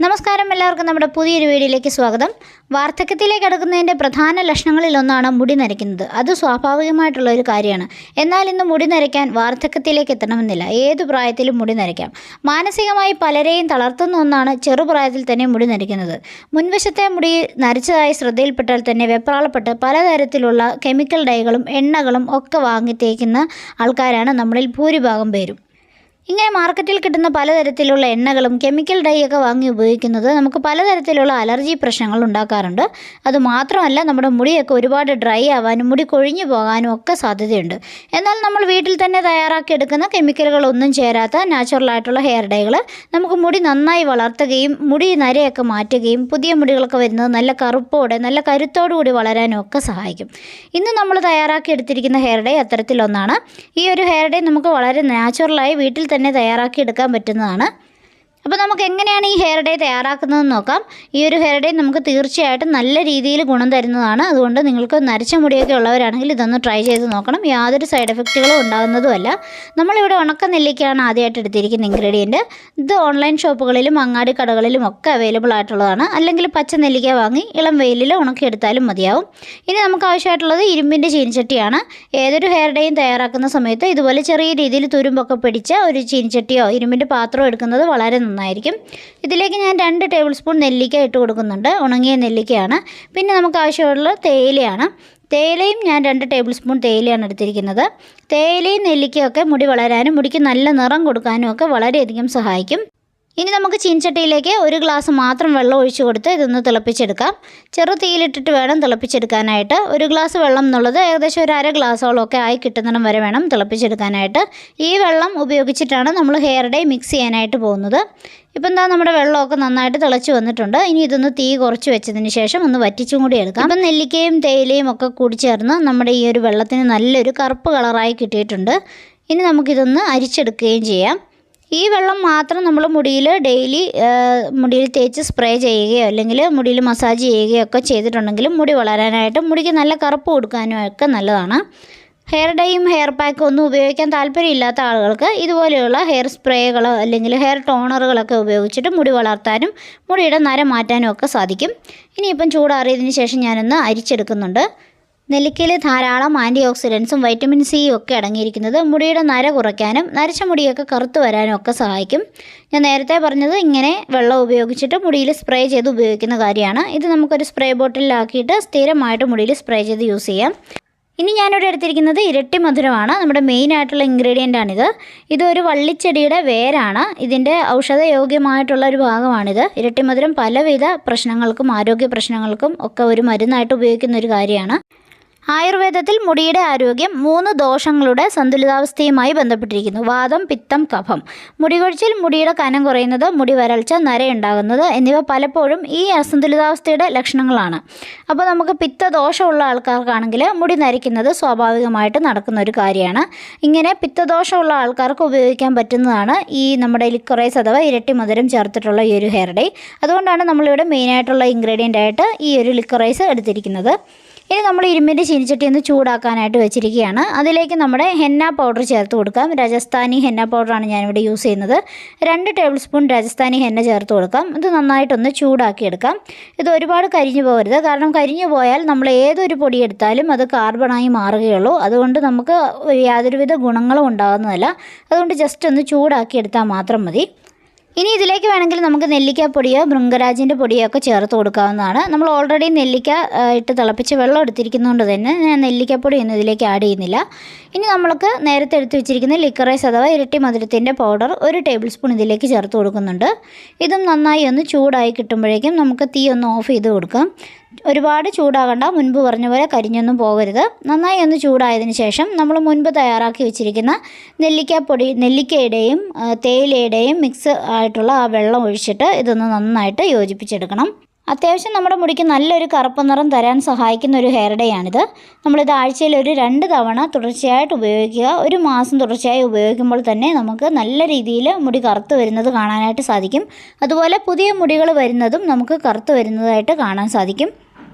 നമസ്കാരം, എല്ലാവർക്കും നമ്മുടെ പുതിയൊരു വീഡിയോയിലേക്ക് സ്വാഗതം. വാർദ്ധക്യത്തിലേക്ക് അടുക്കുന്നതിൻ്റെ പ്രധാന ലക്ഷണങ്ങളിലൊന്നാണ് മുടി നരയ്ക്കുന്നത്. അത് സ്വാഭാവികമായിട്ടുള്ള ഒരു കാര്യമാണ്. എന്നാൽ ഇന്ന് മുടി നരയ്ക്കാൻ വാർദ്ധക്യത്തിലേക്ക് എത്തണമെന്നില്ല. ഏതു പ്രായത്തിലും മുടി നരയ്ക്കാം. മാനസികമായി പലരെയും തളർത്തുന്ന ഒന്നാണ് ചെറുപ്രായത്തിൽ തന്നെ മുടി നരയ്ക്കുന്നത്. മുൻവശത്തെ മുടി നരച്ചതായി ശ്രദ്ധയിൽപ്പെട്ടാൽ തന്നെ വെപ്രാളപ്പെട്ട് പലതരത്തിലുള്ള കെമിക്കൽ ഡൈകളും എണ്ണകളും ഒക്കെ വാങ്ങി തേക്കുന്ന ആൾക്കാരാണ് നമ്മളിൽ ഭൂരിഭാഗം പേരും. ഇങ്ങനെ മാർക്കറ്റിൽ കിട്ടുന്ന പലതരത്തിലുള്ള എണ്ണകളും കെമിക്കൽ ഡൈ ഒക്കെ വാങ്ങി ഉപയോഗിക്കുന്നത് നമുക്ക് പലതരത്തിലുള്ള അലർജി പ്രശ്നങ്ങൾ ഉണ്ടാക്കാറുണ്ട്. അതുമാത്രമല്ല, നമ്മുടെ മുടിയൊക്കെ ഒരുപാട് ഡ്രൈ ആവാനും മുടി കൊഴിഞ്ഞു പോകാനും ഒക്കെ സാധ്യതയുണ്ട്. എന്നാൽ നമ്മൾ വീട്ടിൽ തന്നെ തയ്യാറാക്കിയെടുക്കുന്ന കെമിക്കലുകളൊന്നും ചേരാത്ത നാച്ചുറലായിട്ടുള്ള ഹെയർ ഡൈകൾ നമുക്ക് മുടി നന്നായി വളർത്തുകയും മുടി നരയൊക്കെ മാറ്റുകയും പുതിയ മുടികളൊക്കെ വരുന്നത് നല്ല കറുപ്പോടെ നല്ല കരുത്തോടുകൂടി വളരാനും ഒക്കെ സഹായിക്കും. ഇന്ന് നമ്മൾ തയ്യാറാക്കിയെടുത്തിരിക്കുന്ന ഹെയർ ഡൈ അത്തരത്തിലൊന്നാണ്. ഈ ഒരു ഹെയർ ഡൈ നമുക്ക് വളരെ നാച്ചുറലായി വീട്ടിൽ തന്നെ തയ്യാറാക്കിയെടുക്കാൻ പറ്റുന്നതാണ്. അപ്പോൾ നമുക്ക് എങ്ങനെയാണ് ഈ ഹെയർ ഡേ തയ്യാറാക്കുന്നതെന്ന് നോക്കാം. ഈ ഒരു ഹെയർ ഡേ നമുക്ക് തീർച്ചയായിട്ടും നല്ല രീതിയിൽ ഗുണം തരുന്നതാണ്. അതുകൊണ്ട് നിങ്ങൾക്ക് നരച്ച മുടിയൊക്കെ ഉള്ളവരാണെങ്കിൽ ഇതൊന്ന് ട്രൈ ചെയ്ത് നോക്കണം. യാതൊരു സൈഡ് എഫക്റ്റുകളും ഉണ്ടാകുന്നതുമല്ല. നമ്മളിവിടെ ഉണക്ക നെല്ലിക്കയാണ് ആദ്യമായിട്ട് എടുത്തിരിക്കുന്ന ഇൻഗ്രീഡിയൻറ്റ്. ഇത് ഓൺലൈൻ ഷോപ്പുകളിലും അങ്ങാടി കടകളിലും ഒക്കെ അവൈലബിൾ ആയിട്ടുള്ളതാണ്. അല്ലെങ്കിൽ പച്ച നെല്ലിക്ക വാങ്ങി ഇളം വെയിലിൽ ഉണക്കിയെടുത്താലും മതിയാവും. ഇനി നമുക്ക് ആവശ്യമായിട്ടുള്ളത് ഇരുമ്പിൻ്റെ ചീനിച്ചട്ടിയാണ്. ഏതൊരു ഹെയർ ഡേയും തയ്യാറാക്കുന്ന സമയത്ത് ഇതുപോലെ ചെറിയ രീതിയിൽ തുരുമ്പൊക്കെ പിടിച്ച ഒരു ചീനിച്ചട്ടിയോ ഇരുമ്പിൻ്റെ പാത്രമോ എടുക്കുന്നത് വളരെ നന്നായിരിക്കും. ഇതിലേക്ക് ഞാൻ 2 ടേബിൾ സ്പൂൺ നെല്ലിക്ക ഇട്ട് കൊടുക്കുന്നുണ്ട്. ഉണങ്ങിയ നെല്ലിക്കയാണ്. പിന്നെ നമുക്ക് ആവശ്യമുള്ള തേയിലയാണ്. തേയിലയും ഞാൻ 2 ടേബിൾ സ്പൂൺ തേയിലയാണ് എടുത്തിരിക്കുന്നത്. തേയിലയും നെല്ലിക്കയൊക്കെ മുടി വളരാനും മുടിക്ക് നല്ല നിറം കൊടുക്കാനും ഒക്കെ വളരെയധികം സഹായിക്കും. ഇനി നമുക്ക് ചീൻചട്ടിയിലേക്ക് 1 ഗ്ലാസ് മാത്രം വെള്ളം ഒഴിച്ചു കൊടുത്ത് ഇതൊന്ന് തിളപ്പിച്ചെടുക്കാം. ചെറു തീയിലിട്ടിട്ട് വേണം തിളപ്പിച്ചെടുക്കാനായിട്ട്. 1 ഗ്ലാസ് വെള്ളം എന്നുള്ളത് ഏകദേശം ഒരു 1/2 ഗ്ലാസോളമൊക്കെ ആയി കിട്ടുന്നിടം വരെ വേണം തിളപ്പിച്ചെടുക്കാനായിട്ട്. ഈ വെള്ളം ഉപയോഗിച്ചിട്ടാണ് നമ്മൾ ഹെയർ ഡൈ മിക്സ് ചെയ്യാനായിട്ട് പോകുന്നത്. ഇപ്പം എന്താ, നമ്മുടെ വെള്ളമൊക്കെ നന്നായിട്ട് തിളച്ച് വന്നിട്ടുണ്ട്. ഇനി ഇതൊന്ന് തീ കുറച്ച് വെച്ചതിന് ശേഷം ഒന്ന് വറ്റിച്ചും കൂടി എടുക്കാം. ഇപ്പം നെല്ലിക്കയും തേയിലയും ഒക്കെ കൂടി ചേർന്ന് നമ്മുടെ ഈ ഒരു വെള്ളത്തിന് നല്ലൊരു കറുപ്പ് കളറായി കിട്ടിയിട്ടുണ്ട്. ഇനി നമുക്കിതൊന്ന് അരിച്ചെടുക്കുകയും ചെയ്യാം. ഈ വെള്ളം മാത്രം നമ്മൾ മുടിയിൽ ഡെയിലി മുടിയിൽ തേച്ച് സ്പ്രേ ചെയ്യുകയോ അല്ലെങ്കിൽ മുടിയിൽ മസാജ് ചെയ്യുകയോ ഒക്കെ ചെയ്തിട്ടുണ്ടെങ്കിലും മുടി വളരാനായിട്ടും മുടിക്ക് നല്ല കറുപ്പ് കൊടുക്കാനും ഒക്കെ നല്ലതാണ്. ഹെയർ ഡൈയും ഹെയർ പാക്കും ഒന്നും ഉപയോഗിക്കാൻ താല്പര്യമില്ലാത്ത ആളുകൾക്ക് ഇതുപോലെയുള്ള ഹെയർ സ്പ്രേകളോ അല്ലെങ്കിൽ ഹെയർ ടോണറുകളൊക്കെ ഉപയോഗിച്ചിട്ട് മുടി വളർത്താനും മുടിയുടെ നര മാറ്റാനും ഒക്കെ സാധിക്കും. ഇനിയിപ്പം ചൂടാറിയതിന് ശേഷം ഞാനൊന്ന് അരിച്ചെടുക്കുന്നുണ്ട്. നെല്ലിക്കയിൽ ധാരാളം ആൻറ്റി ഓക്സിഡൻസും വൈറ്റമിൻ സിയും ഒക്കെ അടങ്ങിയിരിക്കുന്നത് മുടിയുടെ നര കുറയ്ക്കാനും നരച്ച മുടിയൊക്കെ കറുത്ത് വരാനും ഒക്കെ സഹായിക്കും. ഞാൻ നേരത്തെ പറഞ്ഞത് ഇങ്ങനെ വെള്ളം ഉപയോഗിച്ചിട്ട് മുടിയിൽ സ്പ്രേ ചെയ്ത് ഉപയോഗിക്കുന്ന കാര്യമാണ്. ഇത് നമുക്കൊരു സ്പ്രേ ബോട്ടിലാക്കിയിട്ട് സ്ഥിരമായിട്ട് മുടിയിൽ സ്പ്രേ ചെയ്ത് യൂസ് ചെയ്യാം. ഇനി ഞാനിവിടെ എടുത്തിരിക്കുന്നത് ഇരട്ടി മധുരമാണ്. നമ്മുടെ മെയിനായിട്ടുള്ള ഇൻഗ്രീഡിയൻ്റാണിത്. ഇതൊരു വള്ളിച്ചെടിയുടെ വേരാണ്. ഇതിൻ്റെ ഔഷധയോഗ്യമായിട്ടുള്ള ഒരു ഭാഗമാണിത്. ഇരട്ടി മധുരം പലവിധ പ്രശ്നങ്ങൾക്കും ആരോഗ്യ പ്രശ്നങ്ങൾക്കും ഒക്കെ ഒരു മരുന്നായിട്ട് ഉപയോഗിക്കുന്ന ഒരു കാര്യമാണ്. ആയുർവേദത്തിൽ മുടിയുടെ ആരോഗ്യം 3 ദോഷങ്ങളുടെ സന്തുലിതാവസ്ഥയുമായി ബന്ധപ്പെട്ടിരിക്കുന്നു. വാതം, പിത്തം, കഫം. മുടികൊഴിച്ചിൽ, മുടിയുടെ കനം കുറയുന്നത്, മുടി വരൾച്ച, നരയുണ്ടാകുന്നത് എന്നിവ പലപ്പോഴും ഈ അസന്തുലിതാവസ്ഥയുടെ ലക്ഷണങ്ങളാണ്. അപ്പോൾ നമുക്ക് പിത്തദോഷമുള്ള ആൾക്കാർക്കാണെങ്കിൽ മുടി നരയ്ക്കുന്നത് സ്വാഭാവികമായിട്ട് നടക്കുന്ന ഒരു കാര്യമാണ്. ഇങ്ങനെ പിത്തദോഷമുള്ള ആൾക്കാർക്ക് ഉപയോഗിക്കാൻ പറ്റുന്നതാണ് ഈ നമ്മുടെ ലിക്കറൈസ് അഥവാ ഇരട്ടി മധുരം ചേർത്തിട്ടുള്ള ഈ ഒരു ഹെയർ ഡൈ. അതുകൊണ്ടാണ് നമ്മളിവിടെ മെയിനായിട്ടുള്ള ഇൻഗ്രീഡിയൻ്റ് ആയിട്ട് ഈ ഒരു ലിക്കറൈസ് എടുത്തിരിക്കുന്നത്. ഇനി നമ്മൾ ഇരുമ്പിൻ്റെ ചീനിച്ചട്ടി ഒന്ന് ചൂടാക്കാനായിട്ട് വെച്ചിരിക്കുകയാണ്. അതിലേക്ക് നമ്മുടെ ഹെന്ന പൗഡർ ചേർത്ത് കൊടുക്കാം. രാജസ്ഥാനി ഹെന്ന പൗഡറാണ് ഞാനിവിടെ യൂസ് ചെയ്യുന്നത്. 2 ടേബിൾ സ്പൂൺ രാജസ്ഥാനി ഹെന്ന ചേർത്ത് കൊടുക്കാം. ഇത് നന്നായിട്ടൊന്ന് ചൂടാക്കിയെടുക്കാം. ഇത് ഒരുപാട് കരിഞ്ഞു പോകരുത്. കാരണം കരിഞ്ഞു പോയാൽ നമ്മൾ ഏതൊരു പൊടി എടുത്താലും അത് കാർബണായി മാറുകയുള്ളൂ. അതുകൊണ്ട് നമുക്ക് യാതൊരുവിധ ഗുണങ്ങളും ഉണ്ടാകുന്നതല്ല. അതുകൊണ്ട് ജസ്റ്റ് ഒന്ന് ചൂടാക്കിയെടുത്താൽ മാത്രം മതി. ഇനി ഇതിലേക്ക് വേണമെങ്കിൽ നമുക്ക് നെല്ലിക്കാപ്പൊടിയോ ഭൃംഗരാജിൻ്റെ പൊടിയോ ഒക്കെ ചേർത്ത് കൊടുക്കാവുന്നതാണ്. നമ്മൾ ഓൾറെഡി നെല്ലിക്ക ഇട്ട് തിളപ്പിച്ച് വെള്ളം എടുത്തിരിക്കുന്നതുകൊണ്ട് തന്നെ ഞാൻ നെല്ലിക്കാപ്പൊടി ഒന്നും ഇതിലേക്ക് ആഡ് ചെയ്യുന്നില്ല. ഇനി നമ്മൾക്ക് നേരത്തെ എടുത്ത് വെച്ചിരിക്കുന്ന ലിക്കറൈസ് അഥവാ ഇരട്ടി മധുരത്തിൻ്റെ പൗഡർ 1 ടേബിൾ സ്പൂൺ ഇതിലേക്ക് ചേർത്ത് കൊടുക്കുന്നുണ്ട്. ഇതും നന്നായി ഒന്ന് ചൂടായി കിട്ടുമ്പോഴേക്കും നമുക്ക് തീ ഒന്ന് ഓഫ് ചെയ്ത് കൊടുക്കാം. ഒരുപാട് ചൂടാകണ്ട, മുൻപ് പറഞ്ഞ പോലെ കരിഞ്ഞൊന്നും പോകരുത്. നന്നായി ഒന്ന് ചൂടായതിന് ശേഷം നമ്മൾ മുൻപ് തയ്യാറാക്കി വെച്ചിരിക്കുന്ന നെല്ലിക്കയുടെയും തേയിലയുടെയും മിക്സ് ആയിട്ടുള്ള ആ വെള്ളം ഒഴിച്ചിട്ട് ഇതൊന്ന് നന്നായിട്ട് യോജിപ്പിച്ചെടുക്കണം. അത്യാവശ്യം നമ്മുടെ മുടിക്ക് നല്ലൊരു കറുപ്പ് നിറം തരാൻ സഹായിക്കുന്ന ഒരു ഹെയർ ഡേ ആണിത്. നമ്മളിത് ആഴ്ചയിൽ ഒരു 2 തവണ തുടർച്ചയായിട്ട് ഉപയോഗിക്കുക. 1 മാസം തുടർച്ചയായി ഉപയോഗിക്കുമ്പോൾ തന്നെ നമുക്ക് നല്ല രീതിയിൽ മുടി കറുത്ത് വരുന്നത് കാണാനായിട്ട് സാധിക്കും. അതുപോലെ പുതിയ മുടികൾ വരുന്നതും നമുക്ക് കറുത്ത് വരുന്നതായിട്ട് കാണാൻ സാധിക്കും.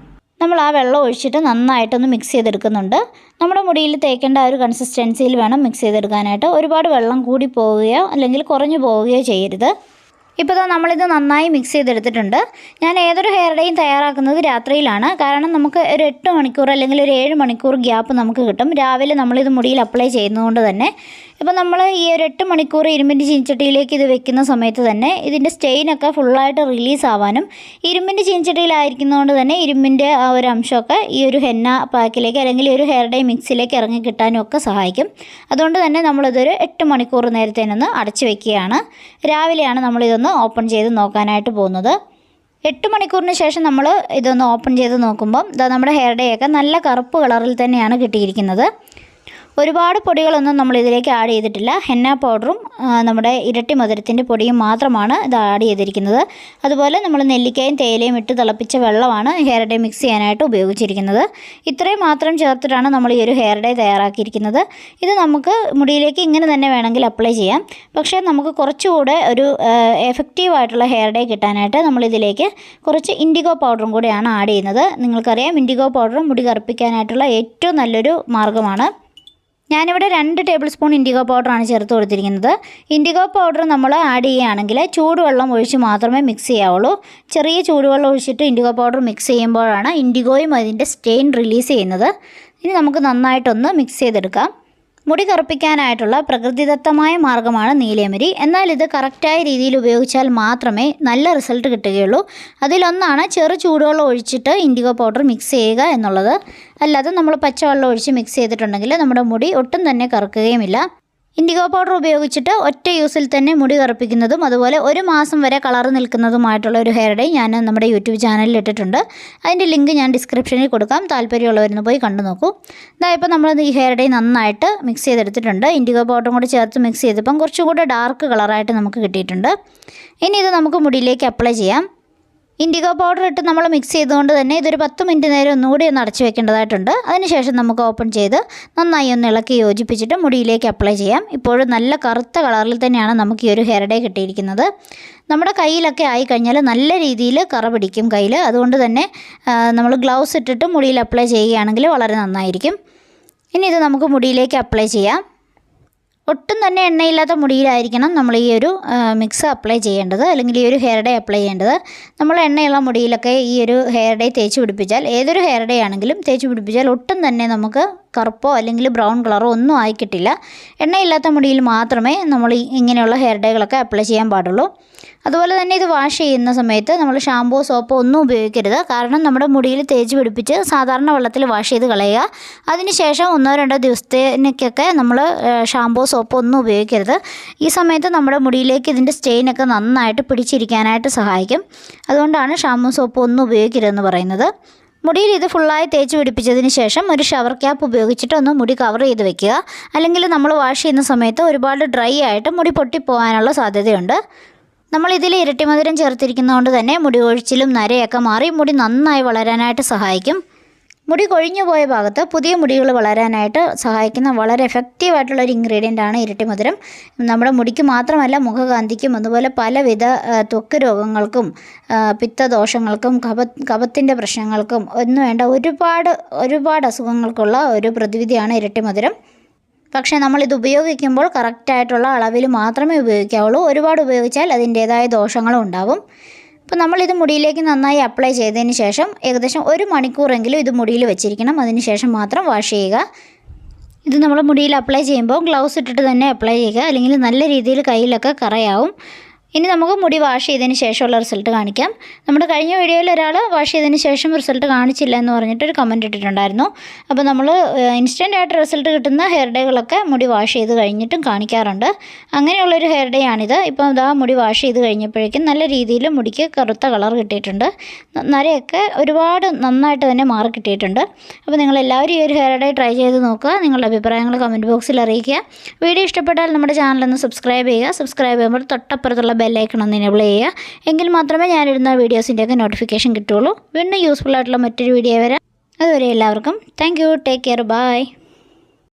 നമ്മൾ ആ വെള്ളം ഒഴിച്ചിട്ട് നന്നായിട്ടൊന്ന് മിക്സ് ചെയ്തെടുക്കുന്നുണ്ട്. നമ്മുടെ മുടിയിൽ തേക്കേണ്ട ആ ഒരു കൺസിസ്റ്റൻസിയിൽ വേണം മിക്സ് ചെയ്തെടുക്കാനായിട്ട്. ഒരുപാട് വെള്ളം കൂടി പോവുകയോ അല്ലെങ്കിൽ കുറഞ്ഞു പോവുകയോ ചെയ്യരുത്. ഇപ്പോൾ നമ്മളിത് നന്നായി മിക്സ് ചെയ്തെടുത്തിട്ടുണ്ട്. ഞാൻ ഏതൊരു ഹെയർ ഡേയും തയ്യാറാക്കുന്നത് രാത്രിയിലാണ്. കാരണം നമുക്ക് ഒരു 8 മണിക്കൂർ അല്ലെങ്കിൽ ഒരു 7 മണിക്കൂർ ഗ്യാപ്പ് നമുക്ക് കിട്ടും രാവിലെ നമ്മളിത് മുടിയിൽ അപ്ലൈ ചെയ്യുന്നതുകൊണ്ട് തന്നെ. ഇപ്പോൾ നമ്മൾ ഈ ഒരു 8 മണിക്കൂർ ഇരുമ്പിൻ്റെ ചീനച്ചട്ടിയിലേക്ക് ഇത് വെക്കുന്ന സമയത്ത് തന്നെ ഇതിൻ്റെ സ്റ്റെയിനൊക്കെ ഫുള്ളായിട്ട് റിലീസ് ആവാനും ഇരുമ്പിൻ്റെ ചീനച്ചട്ടിയിലായിരിക്കുന്നതുകൊണ്ട് തന്നെ ഇരുമ്പിൻ്റെ ആ ഒരു അംശമൊക്കെ ഈ ഒരു ഹെന്ന പാക്കിലേക്ക് അല്ലെങ്കിൽ ഒരു ഹെയർ ഡേ മിക്സിലേക്ക് ഇറങ്ങി കിട്ടാനും ഒക്കെ സഹായിക്കും. അതുകൊണ്ട് തന്നെ നമ്മളിതൊരു 8 മണിക്കൂർ നേരത്തേനൊന്ന് അടച്ചു വെക്കുകയാണ്. രാവിലെയാണ് നമ്മളിതൊന്ന് ഓപ്പൺ ചെയ്ത് നോക്കാനായിട്ട് പോകുന്നത്. 8 മണിക്കൂറിന് ശേഷം നമ്മൾ ഇതൊന്ന് ഓപ്പൺ ചെയ്ത് നോക്കുമ്പം നമ്മുടെ ഹെയർ ഡേ ഒക്കെ നല്ല കറുപ്പ് കളറിൽ തന്നെയാണ് കിട്ടിയിരിക്കുന്നത്. ഒരുപാട് പൊടികളൊന്നും നമ്മൾ ഇതിലേക്ക് ആഡ് ചെയ്തിട്ടില്ല. ഹെന്ന പൗഡറും നമ്മുടെ ഇരട്ടി മധുരത്തിൻ്റെ പൊടിയും മാത്രമാണ് ഇത് ആഡ് ചെയ്തിരിക്കുന്നത്. അതുപോലെ നമ്മൾ നെല്ലിക്കയും തേയിലയും ഇട്ട് തിളപ്പിച്ച വെള്ളമാണ് ഹെയർ ഡേ മിക്സ് ചെയ്യാനായിട്ട് ഉപയോഗിച്ചിരിക്കുന്നത്. ഇത്രയും മാത്രം ചേർത്തിട്ടാണ് നമ്മൾ ഈ ഒരു ഹെയർ ഡേ തയ്യാറാക്കിയിരിക്കുന്നത്. ഇത് നമുക്ക് മുടിയിലേക്ക് ഇങ്ങനെ തന്നെ വേണമെങ്കിൽ അപ്ലൈ ചെയ്യാം. പക്ഷേ നമുക്ക് കുറച്ചുകൂടെ ഒരു എഫക്റ്റീവായിട്ടുള്ള ഹെയർ ഡേ കിട്ടാനായിട്ട് നമ്മളിതിലേക്ക് കുറച്ച് ഇൻഡിഗോ പൗഡറും കൂടെയാണ് ആഡ് ചെയ്യുന്നത്. നിങ്ങൾക്കറിയാം, ഇൻഡിഗോ പൗഡർ മുടി കറുപ്പിക്കാനായിട്ടുള്ള ഏറ്റവും നല്ലൊരു മാർഗ്ഗമാണ്. ഞാനിവിടെ 2 ടേബിൾ സ്പൂൺ ഇൻഡിഗോ പൗഡറാണ് ചേർത്ത് കൊടുത്തിരിക്കുന്നത്. ഇൻഡിഗോ പൗഡർ നമ്മൾ ആഡ് ചെയ്യുകയാണെങ്കിൽ ചൂടുവെള്ളം ഒഴിച്ച് മാത്രമേ മിക്സ് ചെയ്യാവുള്ളൂ. ചെറിയ ചൂടുവെള്ളം ഒഴിച്ചിട്ട് ഇൻഡിഗോ പൗഡർ മിക്സ് ചെയ്യുമ്പോഴാണ് ഇൻഡിഗോയും അതിൻ്റെ സ്റ്റെയിൻ റിലീസ് ചെയ്യുന്നത്. ഇനി നമുക്ക് നന്നായിട്ടൊന്ന് മിക്സ് ചെയ്തെടുക്കാം. മുടി കറുപ്പിക്കാനായിട്ടുള്ള പ്രകൃതിദത്തമായ മാർഗ്ഗമാണ് നീലയമരി. എന്നാൽ ഇത് കറക്റ്റായ രീതിയിൽ ഉപയോഗിച്ചാൽ മാത്രമേ നല്ല റിസൾട്ട് കിട്ടുകയുള്ളൂ. അതിലൊന്നാണ് ചെറു ചൂടുവെള്ളം ഒഴിച്ചിട്ട് ഇൻഡിഗോ പൗഡർ മിക്സ് ചെയ്യുക എന്നുള്ളത്. അല്ലാതെ നമ്മൾ പച്ചവെള്ളം ഒഴിച്ച് മിക്സ് ചെയ്തിട്ടുണ്ടെങ്കിൽ നമ്മുടെ മുടി ഒട്ടും തന്നെ കറുക്കുകയുമില്ല. ഇൻഡിഗോ പൗഡർ ഉപയോഗിച്ചിട്ട് ഒറ്റ യൂസിൽ തന്നെ മുടി കറുപ്പിക്കുന്നതും അതുപോലെ 1 മാസം വരെ കളർ നിൽക്കുന്നതുമായിട്ടുള്ള ഒരു ഹെയർ ഡേ ഞാൻ നമ്മുടെ യൂട്യൂബ് ചാനലിൽ ഇട്ടിട്ടുണ്ട്. അതിൻ്റെ ലിങ്ക് ഞാൻ ഡിസ്ക്രിപ്ഷനിൽ കൊടുക്കാം. താല്പര്യമുള്ളവരൊന്ന് പോയി കണ്ടു നോക്കൂ. ഇപ്പോൾ നമ്മൾ ഈ ഹെയർ ഡേ നന്നായിട്ട് മിക്സ് ചെയ്തെടുത്തിട്ടുണ്ട്. ഇൻഡിഗോ പൗഡറും കൂടി ചേർത്ത് മിക്സ് ചെയ്തപ്പം കുറച്ചും കൂടെ ഡാർക്ക് കളറായിട്ട് നമുക്ക് കിട്ടിയിട്ടുണ്ട്. ഇനി ഇത് നമുക്ക് മുടിയിലേക്ക് അപ്ലൈ ചെയ്യാം. ഇൻഡിഗോ പൗഡർ ഇട്ട് നമ്മൾ മിക്സ് ചെയ്തുകൊണ്ട് തന്നെ ഇതൊരു 10 മിനിറ്റ് നേരം ഒന്നുകൂടി ഒന്ന് അടച്ചു വെക്കേണ്ടതായിട്ടുണ്ട്. അതിനുശേഷം നമുക്ക് ഓപ്പൺ ചെയ്ത് നന്നായി ഒന്ന് ഇളക്കി യോജിപ്പിച്ചിട്ട് മുടിയിലേക്ക് അപ്ലൈ ചെയ്യാം. ഇപ്പോഴും നല്ല കറുത്ത കളറിൽ തന്നെയാണ് നമുക്ക് ഈ ഒരു ഹെയർ ഡേ കിട്ടിയിരിക്കുന്നത്. നമ്മുടെ കയ്യിലൊക്കെ ആയിക്കഴിഞ്ഞാൽ നല്ല രീതിയിൽ കറ പിടിക്കും കയ്യിൽ. അതുകൊണ്ട് തന്നെ നമ്മൾ ഗ്ലൗസ് ഇട്ടിട്ട് മുടിയിൽ അപ്ലൈ ചെയ്യുകയാണെങ്കിൽ വളരെ നന്നായിരിക്കും. ഇനി ഇത് നമുക്ക് മുടിയിലേക്ക് അപ്ലൈ ചെയ്യാം. ഒട്ടും തന്നെ എണ്ണയില്ലാത്ത മുടിയിലായിരിക്കണം നമ്മൾ ഈ ഒരു മിക്സ് അപ്ലൈ ചെയ്യേണ്ടത്, അല്ലെങ്കിൽ ഈ ഒരു ഹെയർ ഡേ അപ്ലൈ ചെയ്യേണ്ടത്. നമ്മൾ എണ്ണയുള്ള മുടിയിലൊക്കെ ഈ ഒരു ഹെയർ ഡേ തേച്ച് പിടിപ്പിച്ചാൽ, ഏതൊരു ഹെയർ ഡേ ആണെങ്കിലും തേച്ച് പിടിപ്പിച്ചാൽ ഒട്ടും തന്നെ നമുക്ക് കറുപ്പോ അല്ലെങ്കിൽ ബ്രൗൺ കളറോ ഒന്നും ആയി കിട്ടില്ല. എണ്ണയില്ലാത്ത മുടിയിൽ മാത്രമേ നമ്മൾ ഇങ്ങനെയുള്ള ഹെയർ ഡേകളൊക്കെ അപ്ലൈ ചെയ്യാൻ പാടുള്ളൂ. അതുപോലെ തന്നെ ഇത് വാഷ് ചെയ്യുന്ന സമയത്ത് നമ്മൾ ഷാമ്പോ സോപ്പോ ഒന്നും ഉപയോഗിക്കരുത്. കാരണം നമ്മുടെ മുടിയിൽ തേച്ച് പിടിപ്പിച്ച് സാധാരണ വെള്ളത്തിൽ വാഷ് ചെയ്ത് കളയുക. അതിനുശേഷം 1-2 ദിവസത്തേക്കൊക്കെ നമ്മൾ ഷാമ്പോ സോപ്പോ ഒന്നും ഉപയോഗിക്കരുത്. ഈ സമയത്ത് നമ്മുടെ മുടിയിലേക്ക് ഇതിൻ്റെ സ്റ്റെയിനൊക്കെ നന്നായിട്ട് പിടിച്ചിരിക്കാനായിട്ട് സഹായിക്കും. അതുകൊണ്ടാണ് ഷാമ്പോ സോപ്പോ ഒന്നും ഉപയോഗിക്കരുതെന്ന് പറയുന്നത്. മുടിയിൽ ഇത് ഫുള്ളായി തേച്ച് പിടിപ്പിച്ചതിന് ശേഷം ഒരു ഷവർ ക്യാപ്പ് ഉപയോഗിച്ചിട്ട് ഒന്ന് മുടി കവർ ചെയ്ത് വെക്കുക. അല്ലെങ്കിൽ നമ്മൾ വാഷ് ചെയ്യുന്ന സമയത്ത് ഒരുപാട് ഡ്രൈ ആയിട്ട് മുടി പൊട്ടിപ്പോകാനുള്ള സാധ്യതയുണ്ട്. നമ്മളിതിൽ ഇരട്ടി മധുരം ചേർത്തിരിക്കുന്നതുകൊണ്ട് തന്നെ മുടി കൊഴിച്ചിലും നരയൊക്കെ മാറി മുടി നന്നായി വളരാനായിട്ട് സഹായിക്കും. മുടി കൊഴിഞ്ഞു പോയ ഭാഗത്ത് പുതിയ മുടികൾ വളരാനായിട്ട് സഹായിക്കുന്ന വളരെ എഫക്റ്റീവായിട്ടുള്ളൊരു ഇൻഗ്രീഡിയൻ്റാണ് ഇരട്ടി മധുരം. നമ്മുടെ മുടിക്ക് മാത്രമല്ല, മുഖകാന്തിക്കും അതുപോലെ പലവിധ ത്വക്ക് രോഗങ്ങൾക്കും പിത്തദോഷങ്ങൾക്കും കഫത്തിൻ്റെ പ്രശ്നങ്ങൾക്കും ഒന്നും വേണ്ട ഒരുപാട് അസുഖങ്ങൾക്കുള്ള ഒരു പ്രതിവിധിയാണ് ഇരട്ടി മധുരം. പക്ഷേ നമ്മളിത് ഉപയോഗിക്കുമ്പോൾ കറക്റ്റായിട്ടുള്ള അളവിൽ മാത്രമേ ഉപയോഗിക്കാവുള്ളൂ. ഒരുപാട് ഉപയോഗിച്ചാൽ അതിൻ്റേതായ ദോഷങ്ങളും ഉണ്ടാവും. അപ്പോൾ നമ്മളിത് മുടിയിലേക്ക് നന്നായി അപ്ലൈ ചെയ്തതിന് ശേഷം ഏകദേശം 1 മണിക്കൂറെങ്കിലും ഇത് മുടിയിൽ വെച്ചിരിക്കണം. അതിന് ശേഷം മാത്രം വാഷ് ചെയ്യുക. ഇത് നമ്മൾ മുടിയിൽ അപ്ലൈ ചെയ്യുമ്പോൾ ഗ്ലൗസ് ഇട്ടിട്ട് തന്നെ അപ്ലൈ ചെയ്യുക, അല്ലെങ്കിൽ നല്ല രീതിയിൽ കയ്യിലൊക്കെ കറയാവും. ഇനി നമുക്ക് മുടി വാഷ് ചെയ്തതിന് ശേഷമുള്ള റിസൾട്ട് കാണിക്കാം. നമ്മുടെ കഴിഞ്ഞ വീഡിയോയിൽ ഒരാൾ വാഷ് ചെയ്തതിന് ശേഷം റിസൾട്ട് കാണിച്ചില്ല എന്ന് പറഞ്ഞിട്ടൊരു കമൻറ്റ് ഇട്ടിട്ടുണ്ടായിരുന്നു. അപ്പോൾ നമ്മൾ ഇൻസ്റ്റൻ്റ് ആയിട്ട് റിസൾട്ട് കിട്ടുന്ന ഹെയർ ഡേകളൊക്കെ മുടി വാഷ് ചെയ്ത് കഴിഞ്ഞിട്ടും കാണിക്കാറുണ്ട്. അങ്ങനെയുള്ളൊരു ഹെയർ ഡേ ആണിത്. ഇപ്പോൾ ഇതാ മുടി വാഷ് ചെയ്ത് കഴിഞ്ഞപ്പോഴേക്കും നല്ല രീതിയിൽ മുടിക്ക് കറുത്ത കളർ കിട്ടിയിട്ടുണ്ട്. നരയൊക്കെ ഒരുപാട് നന്നായിട്ട് തന്നെ മാറി കിട്ടിയിട്ടുണ്ട്. അപ്പോൾ നിങ്ങളെല്ലാവരും ഈ ഒരു ഹെയർ ഡേ ട്രൈ ചെയ്ത് നോക്കുക. നിങ്ങളുടെ അഭിപ്രായങ്ങൾ കമൻറ്റ് ബോക്സിൽ അറിയിക്കുക. വീഡിയോ ഇഷ്ടപ്പെട്ടാൽ നമ്മുടെ ചാനലൊന്ന് സബ്സ്ക്രൈബ് ചെയ്യുക. സബ്സ്ക്രൈബ് ചെയ്യുമ്പോൾ തൊട്ടപ്പുറത്തുള്ള ബെല്ലൈക്കൺ ഒന്ന് എനേബിൾ ചെയ്യുക. എങ്കിൽ മാത്രമേ ഞാനിടുന്ന വീഡിയോസിൻ്റെയൊക്കെ നോട്ടിഫിക്കേഷൻ കിട്ടുള്ളൂ. വീണ്ടും യൂസ്ഫുൾ ആയിട്ടുള്ള മറ്റൊരു വീഡിയോ വരാം. അതുവരെ എല്ലാവർക്കും thank you. Take care. By.